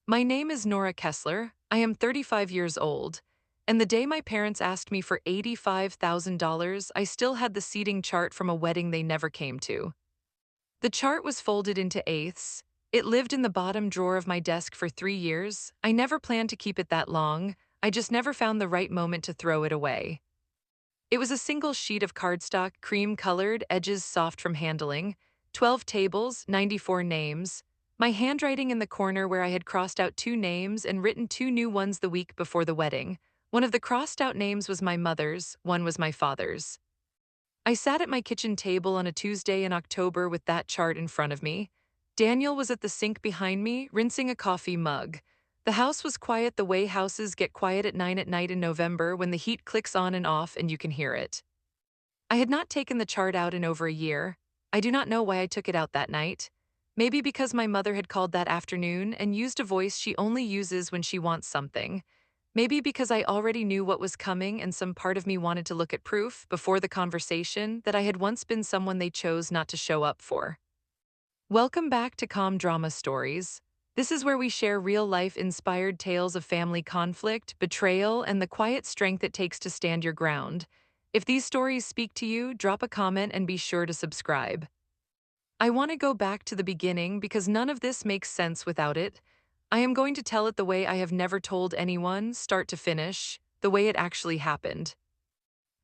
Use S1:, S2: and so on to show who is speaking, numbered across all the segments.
S1: My name is Nora Kessler. I am 35 years old. And the day my parents asked me for $85,000, I still had the seating chart from a wedding they never came to. The chart was folded into eighths. It lived in the bottom drawer of my desk for 3 years. I never planned to keep it that long. I just never found the right moment to throw it away. It was a single sheet of cardstock, cream-colored, edges soft from handling, 12 tables, 94 names, my handwriting in the corner where I had crossed out two names and written two new ones the week before the wedding. One of the crossed-out names was my mother's, one was my father's. I sat at my kitchen table on a Tuesday in October with that chart in front of me. Daniel was at the sink behind me, rinsing a coffee mug. The house was quiet the way houses get quiet at 9 at night in November when the heat clicks on and off and you can hear it. I had not taken the chart out in over a year. I do not know why I took it out that night. Maybe because my mother had called that afternoon and used a voice she only uses when she wants something. Maybe because I already knew what was coming and some part of me wanted to look at proof before the conversation that I had once been someone they chose not to show up for. Welcome back to Calm Drama Stories. This is where we share real-life inspired tales of family conflict, betrayal, and the quiet strength it takes to stand your ground. If these stories speak to you, drop a comment and be sure to subscribe. I want to go back to the beginning because none of this makes sense without it. I am going to tell it the way I have never told anyone, start to finish, the way it actually happened.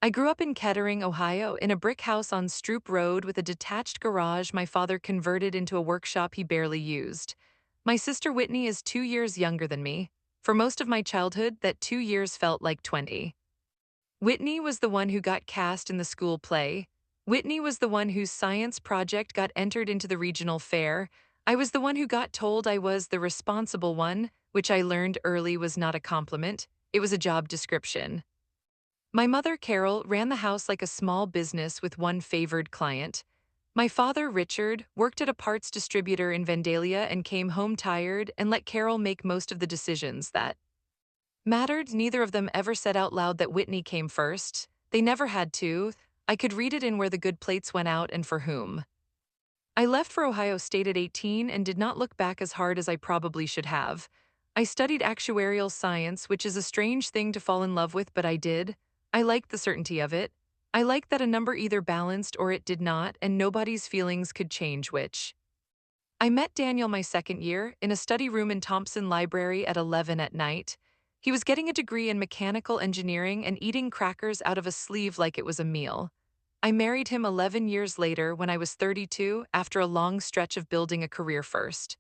S1: I grew up in Kettering, Ohio, in a brick house on Stroop Road with a detached garage my father converted into a workshop he barely used. My sister Whitney is 2 years younger than me. For most of my childhood, that 2 years felt like 20. Whitney was the one who got cast in the school play. Whitney was the one whose science project got entered into the regional fair. I was the one who got told I was the responsible one, which I learned early was not a compliment. It was a job description. My mother, Carol, ran the house like a small business with one favored client. My father, Richard, worked at a parts distributor in Vandalia and came home tired and let Carol make most of the decisions that mattered. Neither of them ever said out loud that Whitney came first. They never had to. I could read it in where the good plates went out and for whom. I left for Ohio State at 18 and did not look back as hard as I probably should have. I studied actuarial science, which is a strange thing to fall in love with, but I did. I liked the certainty of it. I liked that a number either balanced or it did not, and nobody's feelings could change which. I met Daniel my second year in a study room in Thompson Library at 11 at night. He was getting a degree in mechanical engineering and eating crackers out of a sleeve like it was a meal. I married him 11 years later when I was 32 after a long stretch of building a career first.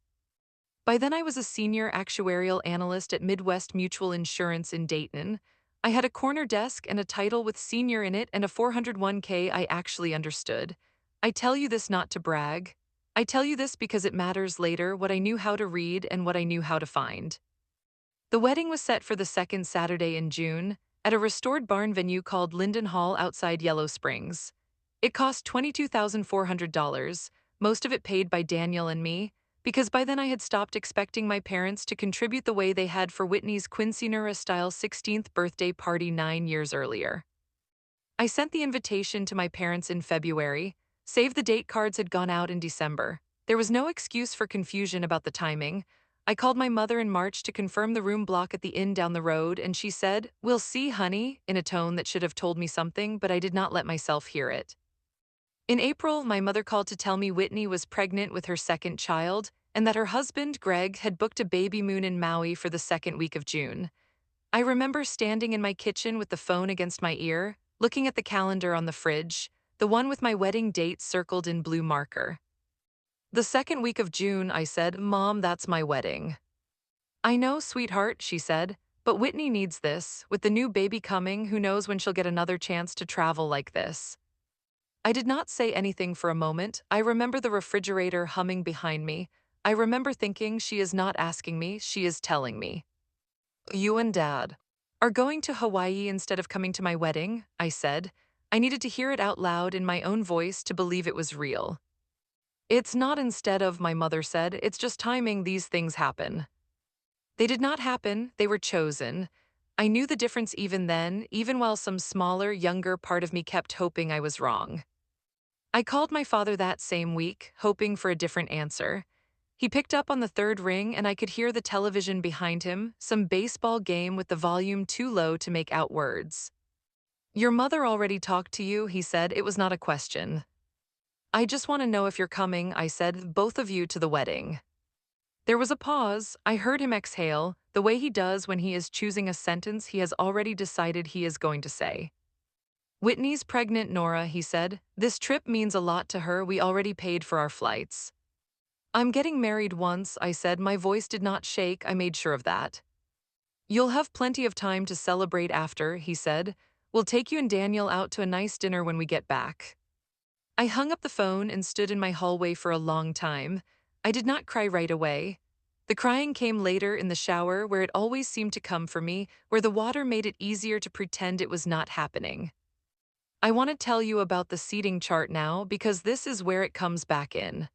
S1: By then I was a senior actuarial analyst at Midwest Mutual Insurance in Dayton. I had a corner desk and a title with senior in it and a 401k I actually understood. I tell you this not to brag. I tell you this because it matters later what I knew how to read and what I knew how to find. The wedding was set for the second Saturday in June at a restored barn venue called Linden Hall outside Yellow Springs. It cost $22,400, most of it paid by Daniel and me, because by then I had stopped expecting my parents to contribute the way they had for Whitney's quinceanera-style 16th birthday party 9 years earlier. I sent the invitation to my parents in February. Save the date cards had gone out in December. There was no excuse for confusion about the timing. I called my mother in March to confirm the room block at the inn down the road, and she said, "We'll see, honey," in a tone that should have told me something, but I did not let myself hear it. In April, my mother called to tell me Whitney was pregnant with her second child and that her husband, Greg, had booked a baby moon in Maui for the second week of June. I remember standing in my kitchen with the phone against my ear, looking at the calendar on the fridge, the one with my wedding date circled in blue marker. "The second week of June," I said. "Mom, that's my wedding." "I know, sweetheart," she said, "but Whitney needs this. With the new baby coming, who knows when she'll get another chance to travel like this." I did not say anything for a moment. I remember the refrigerator humming behind me. I remember thinking, she is not asking me, she is telling me. "You and Dad are going to Hawaii instead of coming to my wedding," I said. I needed to hear it out loud in my own voice to believe it was real. "It's not instead of," my mother said. "It's just timing, these things happen." They did not happen, they were chosen. I knew the difference even then, even while some smaller, younger part of me kept hoping I was wrong. I called my father that same week, hoping for a different answer. He picked up on the third ring and I could hear the television behind him, some baseball game with the volume too low to make out words. Your mother already talked to you, he said. It was not a question. I just want to know if you're coming, I said, both of you to the wedding. There was a pause. I heard him exhale, the way he does when he is choosing a sentence he has already decided he is going to say. Whitney's pregnant, Nora, he said. This trip means a lot to her. We already paid for our flights. I'm getting married once, I said. My voice did not shake. I made sure of that. You'll have plenty of time to celebrate after, he said. We'll take you and Daniel out to a nice dinner when we get back. I hung up the phone and stood in my hallway for a long time. I did not cry right away. The crying came later in the shower, where it always seemed to come for me, where the water made it easier to pretend it was not happening. I want to tell you about the seating chart now because this is where it comes back in.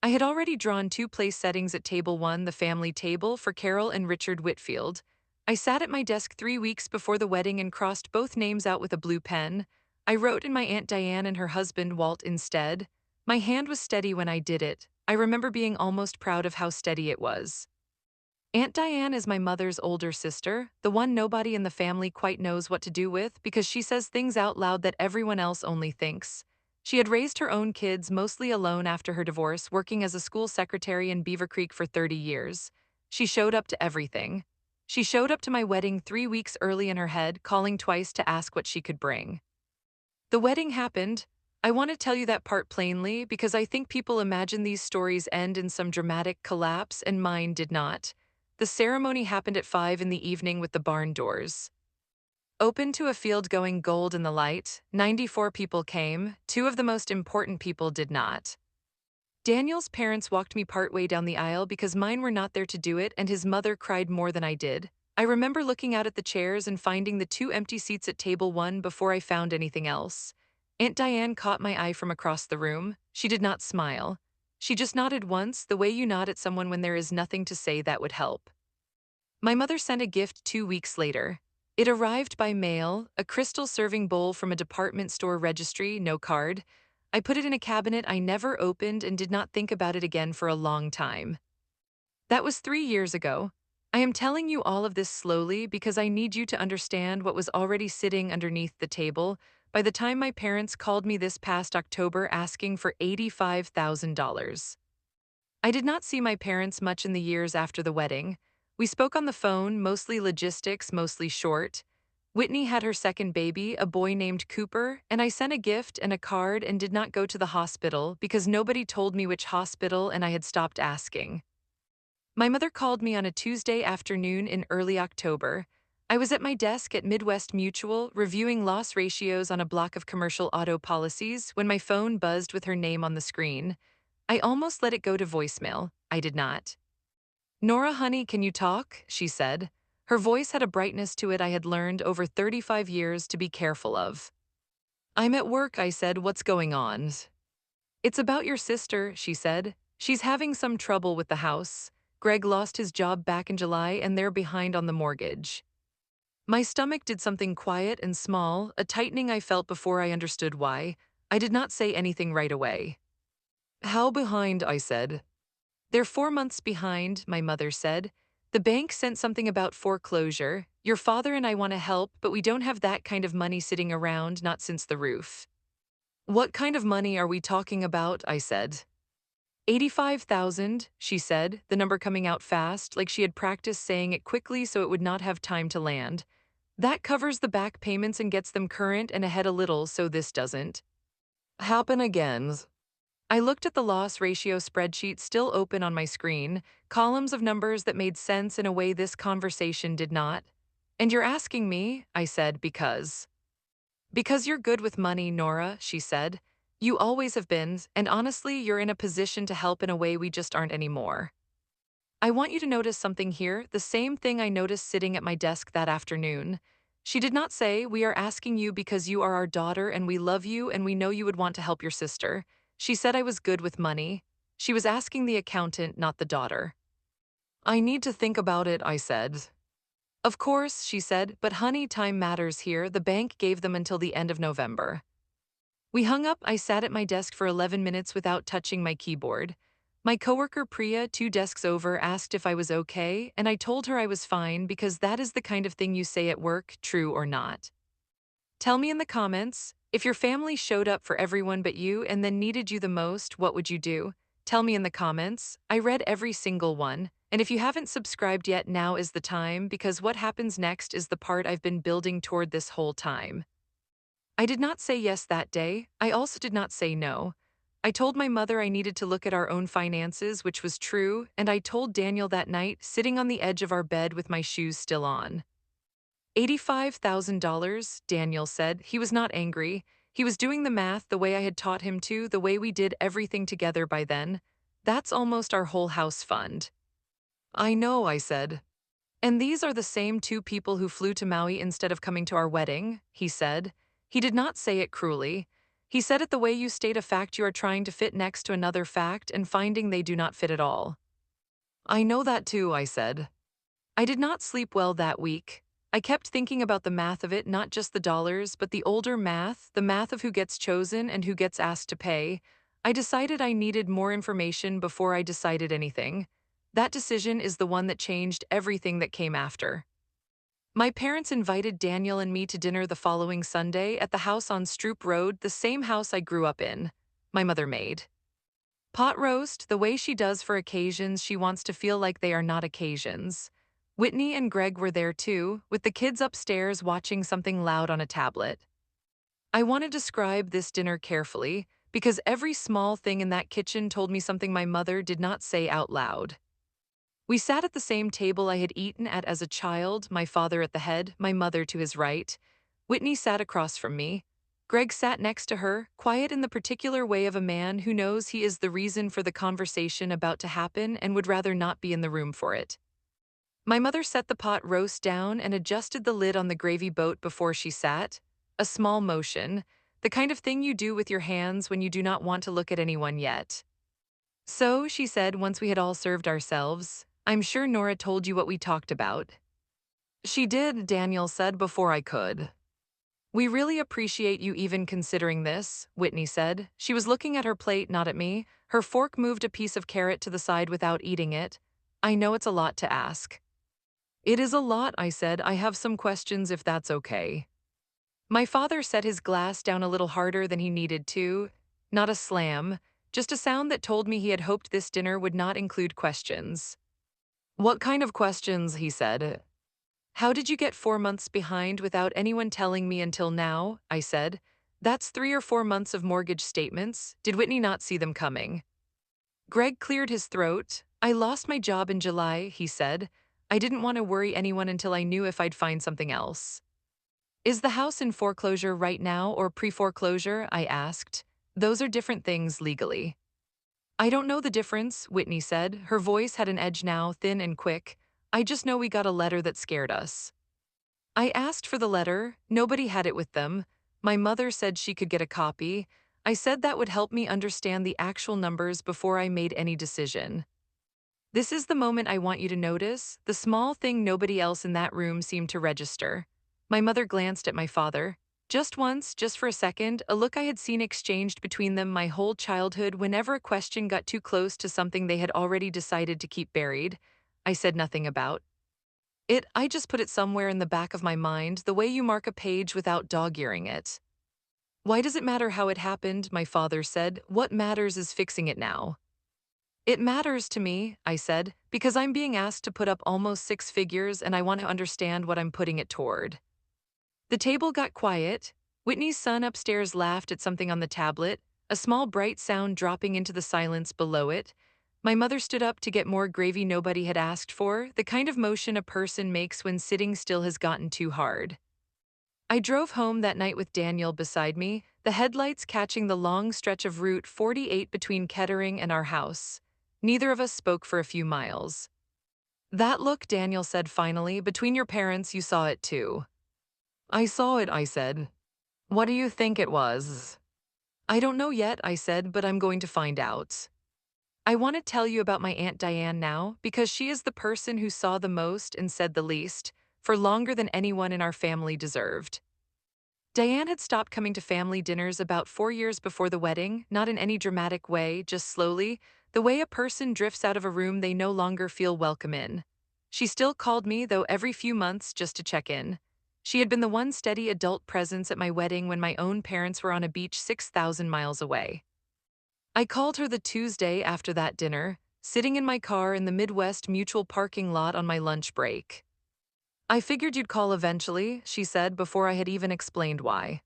S1: I had already drawn two place settings at table 1, the family table, for Carol and Richard Whitfield. I sat at my desk 3 weeks before the wedding and crossed both names out with a blue pen. I wrote in my Aunt Diane and her husband Walt instead. My hand was steady when I did it. I remember being almost proud of how steady it was. Aunt Diane is my mother's older sister, the one nobody in the family quite knows what to do with because she says things out loud that everyone else only thinks. She had raised her own kids mostly alone after her divorce, working as a school secretary in Beaver Creek for 30 years. She showed up to everything. She showed up to my wedding 3 weeks early in her head, calling twice to ask what she could bring. The wedding happened. I want to tell you that part plainly because I think people imagine these stories end in some dramatic collapse, and mine did not. The ceremony happened at 5 in the evening with the barn doors open to a field going gold in the light. 94 people came. 2 of the most important people did not. Daniel's parents walked me partway down the aisle because mine were not there to do it, and his mother cried more than I did. I remember looking out at the chairs and finding the 2 empty seats at table 1 before I found anything else. Aunt Diane caught my eye from across the room. She did not smile. She just nodded once, the way you nod at someone when there is nothing to say that would help. My mother sent a gift 2 weeks later. It arrived by mail, a crystal serving bowl from a department store registry, no card. I put it in a cabinet I never opened and did not think about it again for a long time. That was 3 years ago. I am telling you all of this slowly because I need you to understand what was already sitting underneath the table by the time my parents called me this past October asking for $85,000. I did not see my parents much in the years after the wedding. We spoke on the phone, mostly logistics, mostly short. Whitney had her second baby, a boy named Cooper, and I sent a gift and a card and did not go to the hospital because nobody told me which hospital and I had stopped asking. My mother called me on a Tuesday afternoon in early October. I was at my desk at Midwest Mutual reviewing loss ratios on a block of commercial auto policies when my phone buzzed with her name on the screen. I almost let it go to voicemail. I did not. Nora, honey, can you talk? She said. Her voice had a brightness to it I had learned over 35 years to be careful of. I'm at work, I said. What's going on? It's about your sister, she said. She's having some trouble with the house. Greg lost his job back in July and they're behind on the mortgage. My stomach did something quiet and small, a tightening I felt before I understood why. I did not say anything right away. How behind? I said. They're 4 months behind, my mother said. The bank sent something about foreclosure. Your father and I want to help, but we don't have that kind of money sitting around, not since the roof. What kind of money are we talking about? I said. 85,000, she said, the number coming out fast, like she had practiced saying it quickly so it would not have time to land. That covers the back payments and gets them current and ahead a little so this doesn't happen again. I looked at the loss ratio spreadsheet still open on my screen, columns of numbers that made sense in a way this conversation did not. And you're asking me, I said, because. Because you're good with money, Nora, she said. You always have been, and honestly, you're in a position to help in a way we just aren't anymore. I want you to notice something here, the same thing I noticed sitting at my desk that afternoon. She did not say, we are asking you because you are our daughter and we love you and we know you would want to help your sister. She said I was good with money. She was asking the accountant, not the daughter. I need to think about it, I said. Of course, she said, but honey, time matters here. The bank gave them until the end of November. We hung up. I sat at my desk for 11 minutes without touching my keyboard. My coworker Priya, two desks over, asked if I was okay, and I told her I was fine because that is the kind of thing you say at work, true or not. Tell me in the comments, if your family showed up for everyone but you and then needed you the most, what would you do? Tell me in the comments. I read every single one. And if you haven't subscribed yet, now is the time because what happens next is the part I've been building toward this whole time. I did not say yes that day. I also did not say no. I told my mother I needed to look at our own finances, which was true, and I told Daniel that night, sitting on the edge of our bed with my shoes still on. $85,000, Daniel said. He was not angry. He was doing the math the way I had taught him to, the way we did everything together by then. That's almost our whole house fund. I know, I said. And these are the same two people who flew to Maui instead of coming to our wedding, he said. He did not say it cruelly. He said it the way you state a fact you are trying to fit next to another fact and finding they do not fit at all. I know that too, I said. I did not sleep well that week. I kept thinking about the math of it, not just the dollars, but the older math, the math of who gets chosen and who gets asked to pay. I decided I needed more information before I decided anything. That decision is the one that changed everything that came after. My parents invited Daniel and me to dinner the following Sunday at the house on Stroop Road, the same house I grew up in. My mother made pot roast, the way she does for occasions she wants to feel like they are not occasions. Whitney and Greg were there too, with the kids upstairs watching something loud on a tablet. I want to describe this dinner carefully, because every small thing in that kitchen told me something my mother did not say out loud. We sat at the same table I had eaten at as a child, my father at the head, my mother to his right. Whitney sat across from me. Greg sat next to her, quiet in the particular way of a man who knows he is the reason for the conversation about to happen and would rather not be in the room for it. My mother set the pot roast down and adjusted the lid on the gravy boat before she sat. A small motion, the kind of thing you do with your hands when you do not want to look at anyone yet. So, she said once we had all served ourselves, I'm sure Nora told you what we talked about. She did, Daniel said before I could. We really appreciate you even considering this, Whitney said. She was looking at her plate, not at me. Her fork moved a piece of carrot to the side without eating it. I know it's a lot to ask. It is a lot, I said. I have some questions if that's okay. My father set his glass down a little harder than he needed to. Not a slam, just a sound that told me he had hoped this dinner would not include questions. What kind of questions, he said. How did you get 4 months behind without anyone telling me until now, I said. That's 3 or 4 months of mortgage statements. Did Whitney not see them coming? Greg cleared his throat. I lost my job in July, he said. I didn't want to worry anyone until I knew if I'd find something else. Is the house in foreclosure right now or pre-foreclosure? I asked. Those are different things legally. I don't know the difference, Whitney said. Her voice had an edge now, thin and quick. I just know we got a letter that scared us. I asked for the letter. Nobody had it with them. My mother said she could get a copy. I said that would help me understand the actual numbers before I made any decision. This is the moment I want you to notice, the small thing nobody else in that room seemed to register. My mother glanced at my father. Just once, just for a second, a look I had seen exchanged between them my whole childhood whenever a question got too close to something they had already decided to keep buried. I said nothing about it. I just put it somewhere in the back of my mind, the way you mark a page without dog-earing it. Why does it matter how it happened? My father said. What matters is fixing it now. It matters to me, I said, because I'm being asked to put up almost 6 figures and I want to understand what I'm putting it toward. The table got quiet. Whitney's son upstairs laughed at something on the tablet, a small bright sound dropping into the silence below it. My mother stood up to get more gravy nobody had asked for, the kind of motion a person makes when sitting still has gotten too hard. I drove home that night with Daniel beside me, the headlights catching the long stretch of Route 48 between Kettering and our house. Neither of us spoke for a few miles. That look, Daniel said finally, between your parents, you saw it too. I saw it, I said. What do you think it was? I don't know yet, I said, but I'm going to find out. I want to tell you about my Aunt Diane now, because she is the person who saw the most and said the least, for longer than anyone in our family deserved. Diane had stopped coming to family dinners about 4 years before the wedding, not in any dramatic way, just slowly. The way a person drifts out of a room they no longer feel welcome in. She still called me, though, every few months just to check in. She had been the one steady adult presence at my wedding when my own parents were on a beach 6,000 miles away. I called her the Tuesday after that dinner, sitting in my car in the Midwest Mutual parking lot on my lunch break. "I figured you'd call eventually," she said before I had even explained why.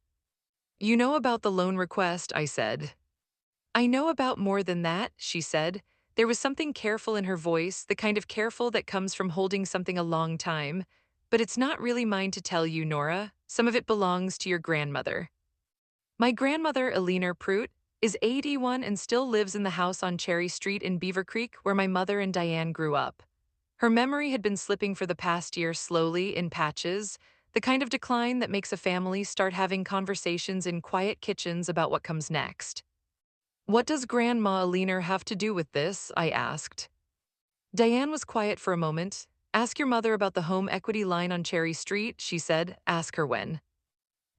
S1: "You know about the loan request," I said. "I know about more than that," she said. There was something careful in her voice, the kind of careful that comes from holding something a long time. "But it's not really mine to tell you, Nora. Some of it belongs to your grandmother." My grandmother, Eleanor Prout, is 81 and still lives in the house on Cherry Street in Beaver Creek where my mother and Diane grew up. Her memory had been slipping for the past year slowly, in patches, the kind of decline that makes a family start having conversations in quiet kitchens about what comes next. "What does Grandma Eleanor have to do with this?" I asked. Diane was quiet for a moment. "Ask your mother about the home equity line on Cherry Street," she said. "Ask her when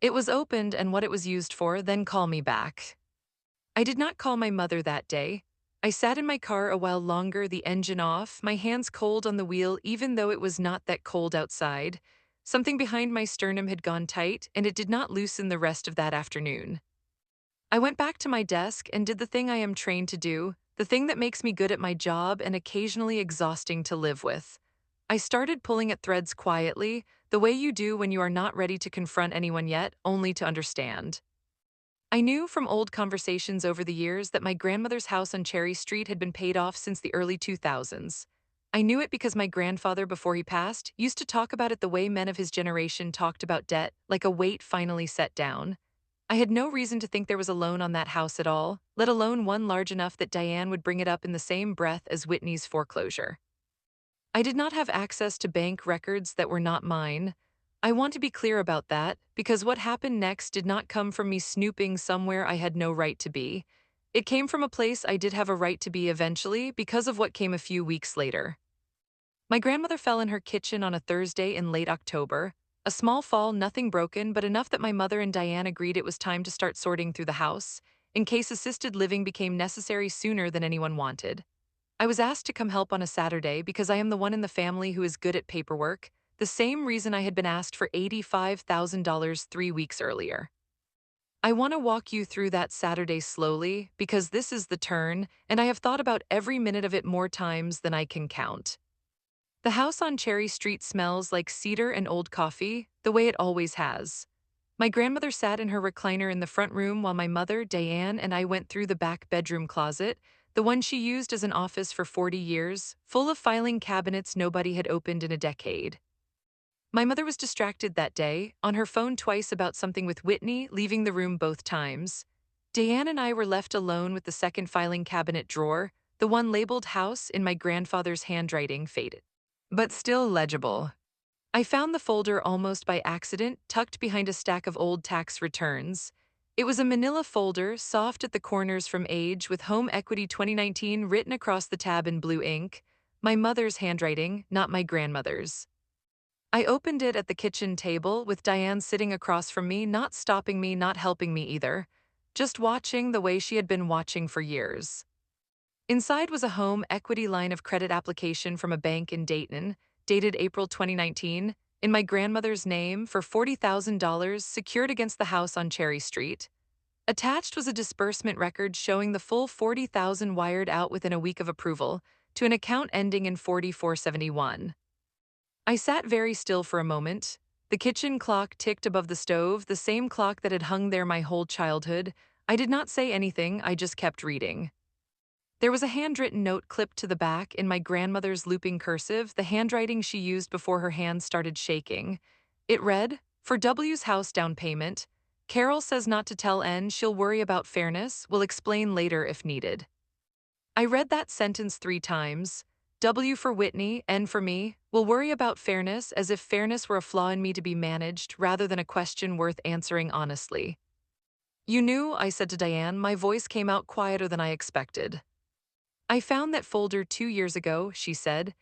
S1: it was opened and what it was used for, then call me back." I did not call my mother that day. I sat in my car a while longer, the engine off, my hands cold on the wheel even though it was not that cold outside. Something behind my sternum had gone tight, and it did not loosen the rest of that afternoon. I went back to my desk and did the thing I am trained to do, the thing that makes me good at my job and occasionally exhausting to live with. I started pulling at threads quietly, the way you do when you are not ready to confront anyone yet, only to understand. I knew from old conversations over the years that my grandmother's house on Cherry Street had been paid off since the early 2000s. I knew it because my grandfather, before he passed, used to talk about it the way men of his generation talked about debt, like a weight finally set down. I had no reason to think there was a loan on that house at all, let alone one large enough that Diane would bring it up in the same breath as Whitney's foreclosure. I did not have access to bank records that were not mine. I want to be clear about that, because what happened next did not come from me snooping somewhere I had no right to be. It came from a place I did have a right to be eventually because of what came a few weeks later. My grandmother fell in her kitchen on a Thursday in late October. A small fall, nothing broken, but enough that my mother and Diane agreed it was time to start sorting through the house, in case assisted living became necessary sooner than anyone wanted. I was asked to come help on a Saturday because I am the one in the family who is good at paperwork, the same reason I had been asked for $85,000 3 weeks earlier. I want to walk you through that Saturday slowly because this is the turn, and I have thought about every minute of it more times than I can count. The house on Cherry Street smells like cedar and old coffee, the way it always has. My grandmother sat in her recliner in the front room while my mother, Diane, and I went through the back bedroom closet, the one she used as an office for 40 years, full of filing cabinets nobody had opened in a decade. My mother was distracted that day, on her phone twice about something with Whitney, leaving the room both times. Diane and I were left alone with the second filing cabinet drawer, the one labeled house in my grandfather's handwriting, faded, but still legible. I found the folder almost by accident, tucked behind a stack of old tax returns. It was a manila folder, soft at the corners from age, with Home Equity 2019 written across the tab in blue ink. My mother's handwriting, not my grandmother's. I opened it at the kitchen table, with Diane sitting across from me, not stopping me, not helping me either, just watching the way she had been watching for years. Inside was a home equity line of credit application from a bank in Dayton, dated April 2019, in my grandmother's name for $40,000 secured against the house on Cherry Street. Attached was a disbursement record showing the full $40,000 wired out within a week of approval to an account ending in 4471. I sat very still for a moment. The kitchen clock ticked above the stove, the same clock that had hung there my whole childhood. I did not say anything, I just kept reading. There was a handwritten note clipped to the back in my grandmother's looping cursive, the handwriting she used before her hands started shaking. It read, "For W's house down payment. Carol says not to tell N, she'll worry about fairness, will explain later if needed." I read that sentence 3 times. W for Whitney, N for me, will worry about fairness, as if fairness were a flaw in me to be managed rather than a question worth answering honestly. "You knew," I said to Diane, my voice came out quieter than I expected. "I found that folder 2 years ago," she said.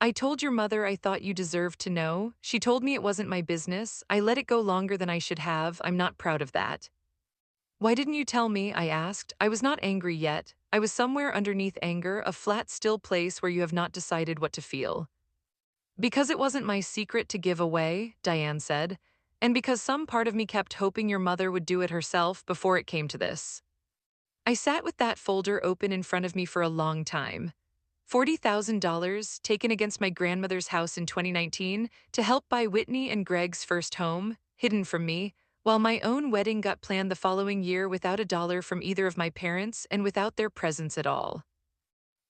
S1: "I told your mother I thought you deserved to know. She told me it wasn't my business. I let it go longer than I should have. I'm not proud of that." "Why didn't you tell me?" I asked. I was not angry yet. I was somewhere underneath anger, a flat, still place where you have not decided what to feel. Because it wasn't my secret to give away, Diane said, and because some part of me kept hoping your mother would do it herself before it came to this. I sat with that folder open in front of me for a long time. $40,000 taken against my grandmother's house in 2019 to help buy Whitney and Greg's first home, hidden from me, while my own wedding got planned the following year without a dollar from either of my parents and without their presence at all.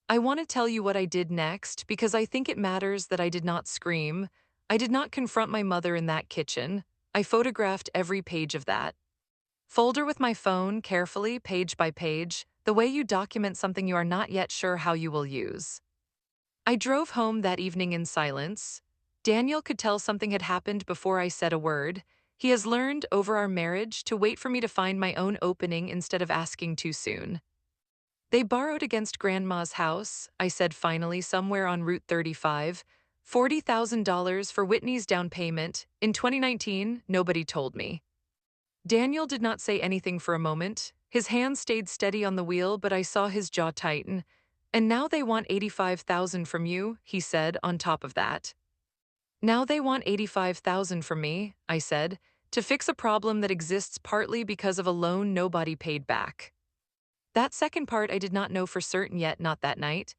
S1: I want to tell you what I did next because I think it matters that I did not scream. I did not confront my mother in that kitchen. I photographed every page of that folder with my phone, carefully, page by page, the way you document something you are not yet sure how you will use. I drove home that evening in silence. Daniel could tell something had happened before I said a word. He has learned, over our marriage, to wait for me to find my own opening instead of asking too soon. They borrowed against Grandma's house, I said finally, somewhere on Route 35. $40,000 for Whitney's down payment. In 2019, nobody told me. Daniel did not say anything for a moment. His hand stayed steady on the wheel, but I saw his jaw tighten. And now they want $85,000 from you, he said, on top of that. Now they want $85,000 from me, I said, to fix a problem that exists partly because of a loan nobody paid back. That second part I did not know for certain yet, not that night.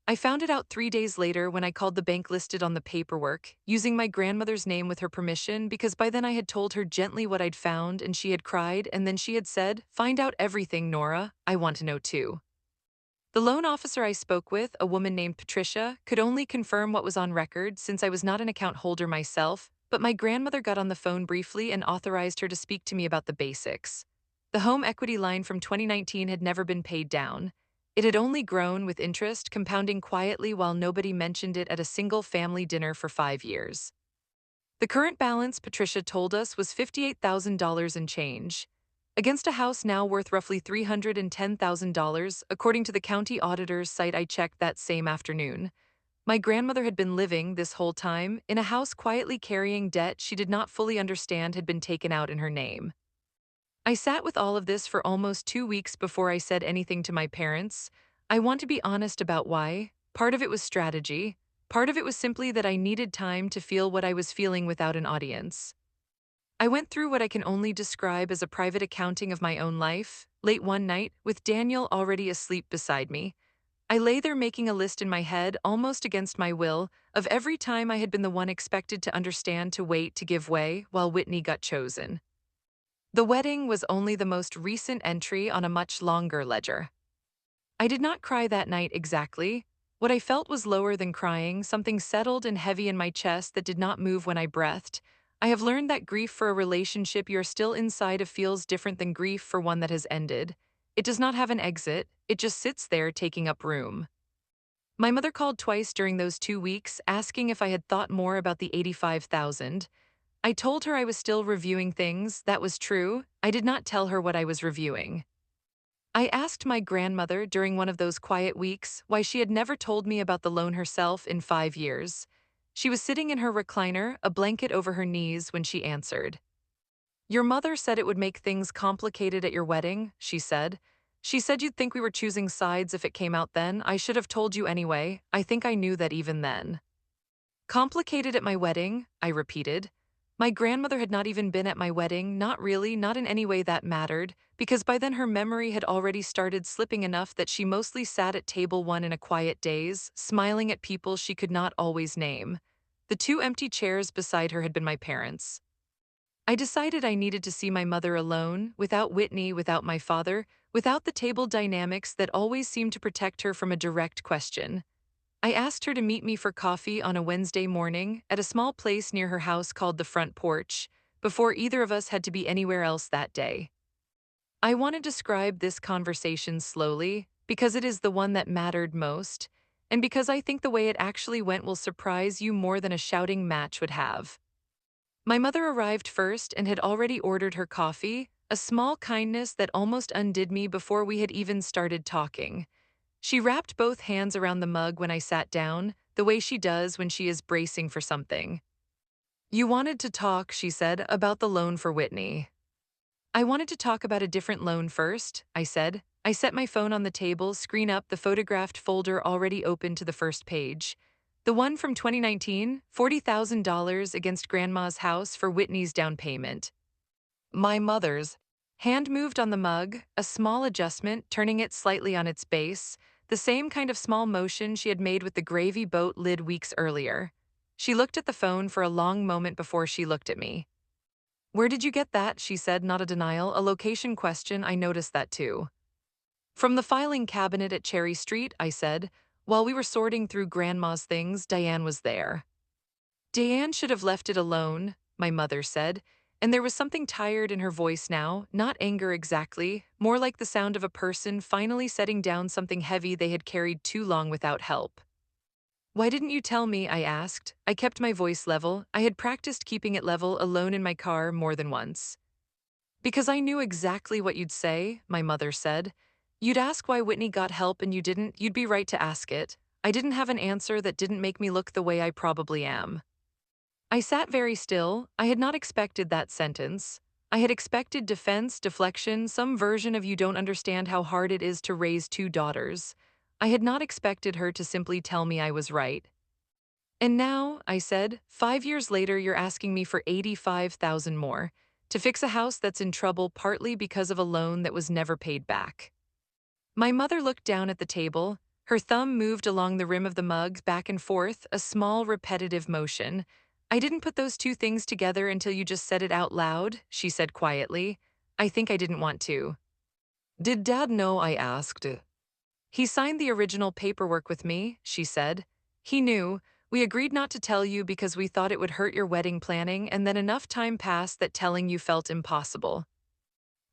S1: I found it out 3 days later when I called the bank listed on the paperwork, using my grandmother's name with her permission because by then I had told her gently what I'd found and she had cried and then she had said, "Find out everything, Nora, I want to know too." The loan officer I spoke with, a woman named Patricia, could only confirm what was on record since I was not an account holder myself, but my grandmother got on the phone briefly and authorized her to speak to me about the basics. The home equity line from 2019 had never been paid down. It had only grown with interest, compounding quietly while nobody mentioned it at a single family dinner for 5 years. The current balance, Patricia told us, was $58,000 and change, against a house now worth roughly $310,000, according to the county auditor's site I checked that same afternoon. My grandmother had been living, this whole time, in a house quietly carrying debt she did not fully understand had been taken out in her name. I sat with all of this for almost 2 weeks before I said anything to my parents. I want to be honest about why. Part of it was strategy. Part of it was simply that I needed time to feel what I was feeling without an audience. I went through what I can only describe as a private accounting of my own life. Late one night, with Daniel already asleep beside me, I lay there making a list in my head, almost against my will, of every time I had been the one expected to understand, to wait, to give way, while Whitney got chosen. The wedding was only the most recent entry on a much longer ledger. I did not cry that night exactly. What I felt was lower than crying, something settled and heavy in my chest that did not move when I breathed. I have learned that grief for a relationship you are still inside of feels different than grief for one that has ended. It does not have an exit, it just sits there taking up room. My mother called twice during those 2 weeks, asking if I had thought more about the 85,000. I told her I was still reviewing things. That was true. I did not tell her what I was reviewing. I asked my grandmother during one of those quiet weeks why she had never told me about the loan herself in 5 years. She was sitting in her recliner, a blanket over her knees, when she answered. "Your mother said it would make things complicated at your wedding," she said. "She said you'd think we were choosing sides if it came out then. I should have told you anyway. I think I knew that even then." Complicated at my wedding, I repeated. My grandmother had not even been at my wedding, not really, not in any way that mattered, because by then her memory had already started slipping enough that she mostly sat at table one in a quiet daze, smiling at people she could not always name. The two empty chairs beside her had been my parents. I decided I needed to see my mother alone, without Whitney, without my father, without the table dynamics that always seemed to protect her from a direct question. I asked her to meet me for coffee on a Wednesday morning at a small place near her house called the Front Porch, before either of us had to be anywhere else that day. I want to describe this conversation slowly because it is the one that mattered most, and because I think the way it actually went will surprise you more than a shouting match would have. My mother arrived first and had already ordered her coffee, a small kindness that almost undid me before we had even started talking. She wrapped both hands around the mug when I sat down, the way she does when she is bracing for something. "You wanted to talk," she said, "about the loan for Whitney." "I wanted to talk about a different loan first," I said. I set my phone on the table, screen up the photographed folder already open to the first page. The one from 2019, $40,000 against Grandma's house for Whitney's down payment. My mother's hand moved on the mug, a small adjustment, turning it slightly on its base, the same kind of small motion she had made with the gravy boat lid weeks earlier. She looked at the phone for a long moment before she looked at me. Where did you get that? She said, not a denial, a location question. I noticed that too. From the filing cabinet at Cherry Street, I said. While we were sorting through Grandma's things, Diane was there. Diane should have left it alone, my mother said, and there was something tired in her voice now, not anger exactly, more like the sound of a person finally setting down something heavy they had carried too long without help. Why didn't you tell me? I asked. I kept my voice level. I had practiced keeping it level alone in my car more than once. Because I knew exactly what you'd say, my mother said. You'd ask why Whitney got help and you didn't. You'd be right to ask it. I didn't have an answer that didn't make me look the way I probably am. I sat very still. I had not expected that sentence. I had expected defense, deflection, some version of you don't understand how hard it is to raise two daughters. I had not expected her to simply tell me I was right. And now, I said, 5 years later you're asking me for 85,000 more to fix a house that's in trouble partly because of a loan that was never paid back. My mother looked down at the table. Her thumb moved along the rim of the mug, back and forth, a small, repetitive motion. I didn't put those two things together until you just said it out loud, she said quietly. I think I didn't want to. Did Dad know? I asked. He signed the original paperwork with me, she said. He knew. We agreed not to tell you because we thought it would hurt your wedding planning, and then enough time passed that telling you felt impossible.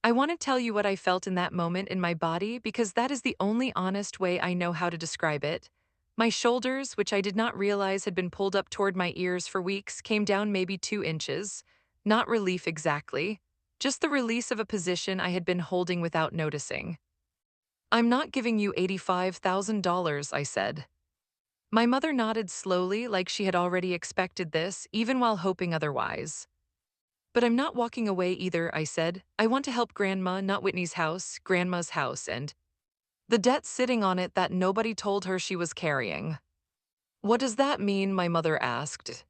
S1: I want to tell you what I felt in that moment in my body because that is the only honest way I know how to describe it. My shoulders, which I did not realize had been pulled up toward my ears for weeks, came down maybe 2 inches. Not relief exactly, just the release of a position I had been holding without noticing. I'm not giving you $85,000, I said. My mother nodded slowly, like she had already expected this, even while hoping otherwise. But I'm not walking away either, I said. I want to help Grandma, not Whitney's house, Grandma's house, and the debt sitting on it that nobody told her she was carrying. What does that mean? My mother asked.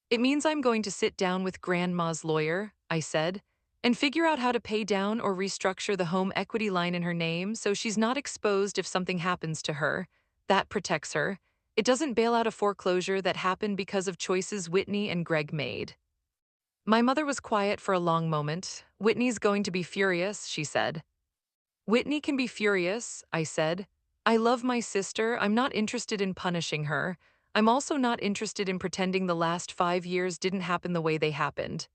S1: It means I'm going to sit down with Grandma's lawyer, I said, and figure out how to pay down or restructure the home equity line in her name so she's not exposed if something happens to her. That protects her. It doesn't bail out a foreclosure that happened because of choices Whitney and Greg made. My mother was quiet for a long moment. Whitney's going to be furious, she said. Whitney can be furious, I said. I love my sister. I'm not interested in punishing her. I'm also not interested in pretending the last 5 years didn't happen the way they happened.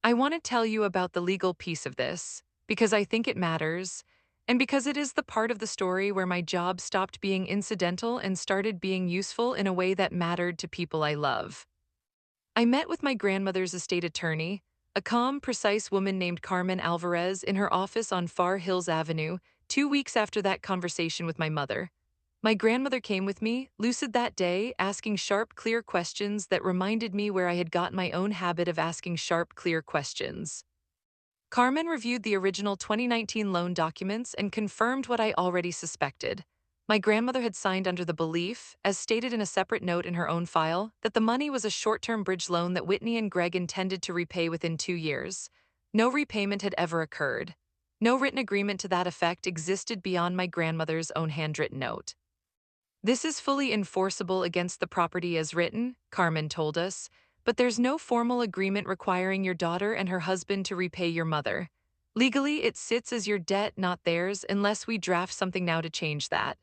S1: I want to tell you about the legal piece of this, because I think it matters, and because it is the part of the story where my job stopped being incidental and started being useful in a way that mattered to people I love. I met with my grandmother's estate attorney, a calm, precise woman named Carmen Alvarez, in her office on Far Hills Avenue, 2 weeks after that conversation with my mother. My grandmother came with me, lucid that day, asking sharp, clear questions that reminded me where I had got my own habit of asking sharp, clear questions. Carmen reviewed the original 2019 loan documents and confirmed what I already suspected. My grandmother had signed under the belief, as stated in a separate note in her own file, that the money was a short-term bridge loan that Whitney and Greg intended to repay within 2 years. No repayment had ever occurred. No written agreement to that effect existed beyond my grandmother's own handwritten note. This is fully enforceable against the property as written, Carmen told us, but there's no formal agreement requiring your daughter and her husband to repay your mother. Legally, it sits as your debt, not theirs, unless we draft something now to change that.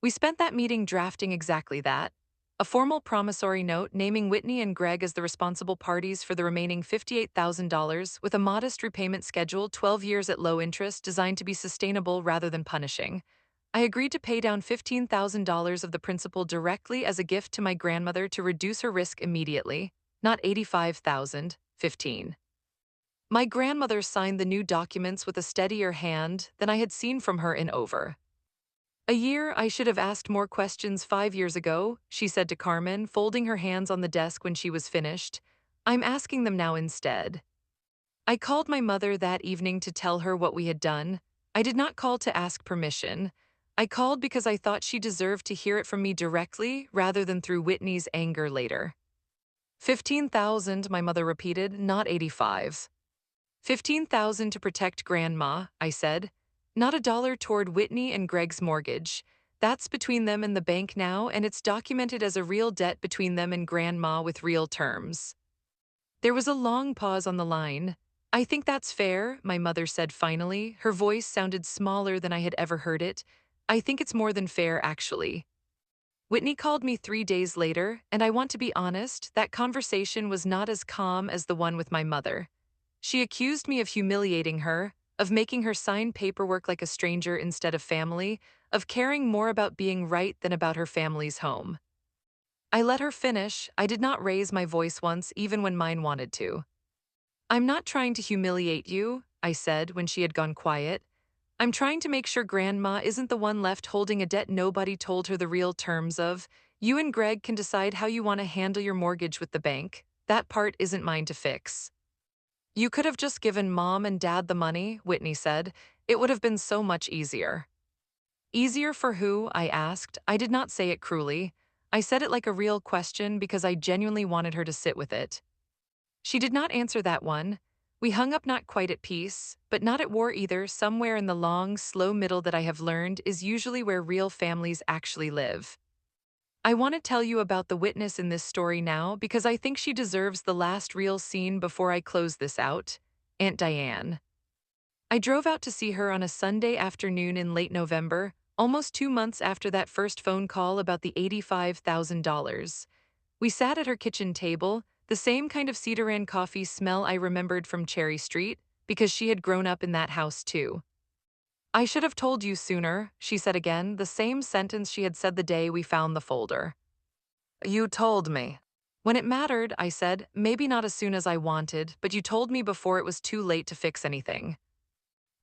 S1: We spent that meeting drafting exactly that. A formal promissory note naming Whitney and Greg as the responsible parties for the remaining $58,000 with a modest repayment schedule, 12 years at low interest, designed to be sustainable rather than punishing. I agreed to pay down $15,000 of the principal directly as a gift to my grandmother to reduce her risk immediately, not $85,000, 15. My grandmother signed the new documents with a steadier hand than I had seen from her in over a year. I should have asked more questions 5 years ago, she said to Carmen, folding her hands on the desk when she was finished. I'm asking them now instead. I called my mother that evening to tell her what we had done. I did not call to ask permission. I called because I thought she deserved to hear it from me directly rather than through Whitney's anger later. 15,000, my mother repeated, not 85. 15,000 to protect Grandma, I said. Not a dollar toward Whitney and Greg's mortgage. That's between them and the bank now, and it's documented as a real debt between them and Grandma with real terms. There was a long pause on the line. I think that's fair, my mother said finally. Her voice sounded smaller than I had ever heard it. I think it's more than fair, actually. Whitney called me 3 days later, and I want to be honest, that conversation was not as calm as the one with my mother. She accused me of humiliating her, of making her sign paperwork like a stranger instead of family, of caring more about being right than about her family's home. I let her finish. I did not raise my voice once, even when mine wanted to. I'm not trying to humiliate you, I said when she had gone quiet. I'm trying to make sure Grandma isn't the one left holding a debt nobody told her the real terms of. You and Greg can decide how you want to handle your mortgage with the bank. That part isn't mine to fix. You could have just given Mom and Dad the money, Whitney said. It would have been so much easier. Easier for who? I asked. I did not say it cruelly. I said it like a real question because I genuinely wanted her to sit with it. She did not answer that one. We hung up not quite at peace, but not at war either. Somewhere in the long, slow middle that I have learned is usually where real families actually live. I want to tell you about the witness in this story now because I think she deserves the last real scene before I close this out. Aunt Diane. I drove out to see her on a Sunday afternoon in late November, almost 2 months after that first phone call about the $85,000. We sat at her kitchen table, the same kind of cedar and coffee smell I remembered from Cherry Street, because she had grown up in that house too. I should have told you sooner, she said again, the same sentence she had said the day we found the folder. You told me. When it mattered, I said, maybe not as soon as I wanted, but you told me before it was too late to fix anything.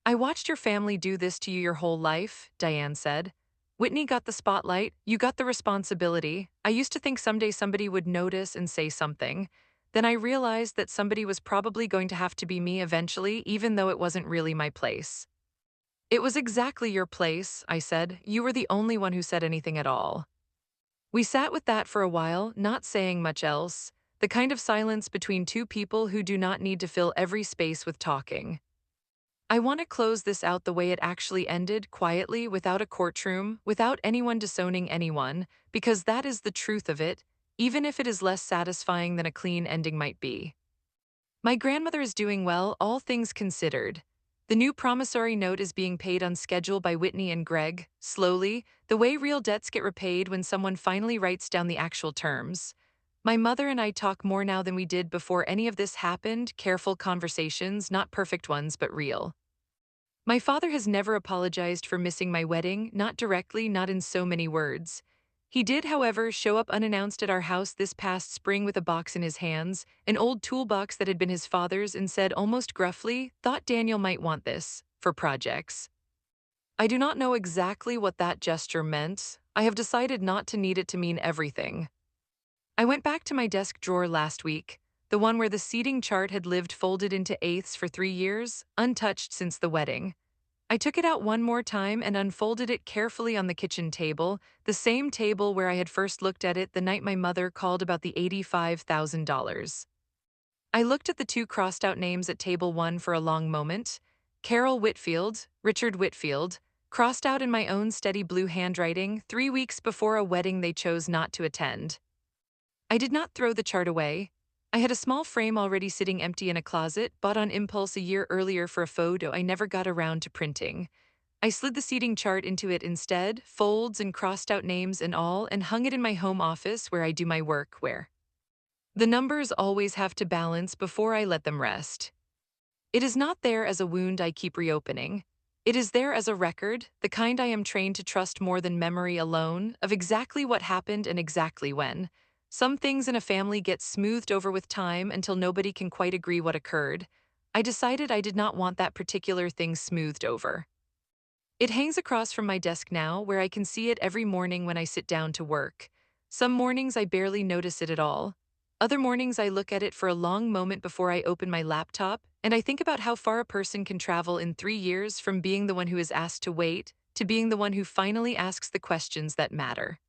S1: I watched your family do this to you your whole life, Diane said. Whitney got the spotlight, you got the responsibility. I used to think someday somebody would notice and say something. Then I realized that somebody was probably going to have to be me eventually, even though it wasn't really my place. It was exactly your place, I said. You were the only one who said anything at all. We sat with that for a while, not saying much else, the kind of silence between two people who do not need to fill every space with talking. I want to close this out the way it actually ended, quietly, without a courtroom, without anyone disowning anyone, because that is the truth of it, even if it is less satisfying than a clean ending might be. My grandmother is doing well, all things considered. The new promissory note is being paid on schedule by Whitney and Greg, slowly, the way real debts get repaid when someone finally writes down the actual terms. My mother and I talk more now than we did before any of this happened, careful conversations, not perfect ones, but real. My father has never apologized for missing my wedding, not directly, not in so many words. He did, however, show up unannounced at our house this past spring with a box in his hands, an old toolbox that had been his father's, and said almost gruffly, "Thought Daniel might want this, for projects." I do not know exactly what that gesture meant. I have decided not to need it to mean everything. I went back to my desk drawer last week, the one where the seating chart had lived folded into eighths for 3 years, untouched since the wedding. I took it out one more time and unfolded it carefully on the kitchen table, the same table where I had first looked at it the night my mother called about the $85,000. I looked at the two crossed out names at table one for a long moment. Carol Whitfield, Richard Whitfield, crossed out in my own steady blue handwriting 3 weeks before a wedding they chose not to attend. I did not throw the chart away. I had a small frame already sitting empty in a closet, bought on impulse a year earlier for a photo I never got around to printing. I slid the seating chart into it instead, folds and crossed out names and all, and hung it in my home office where I do my work, where the numbers always have to balance before I let them rest. It is not there as a wound I keep reopening. It is there as a record, the kind I am trained to trust more than memory alone, of exactly what happened and exactly when. Some things in a family get smoothed over with time until nobody can quite agree what occurred. I decided I did not want that particular thing smoothed over. It hangs across from my desk now, where I can see it every morning when I sit down to work. Some mornings I barely notice it at all. Other mornings I look at it for a long moment before I open my laptop, And I think about how far a person can travel in 3 years from being the one who is asked to wait to being the one who finally asks the questions that matter.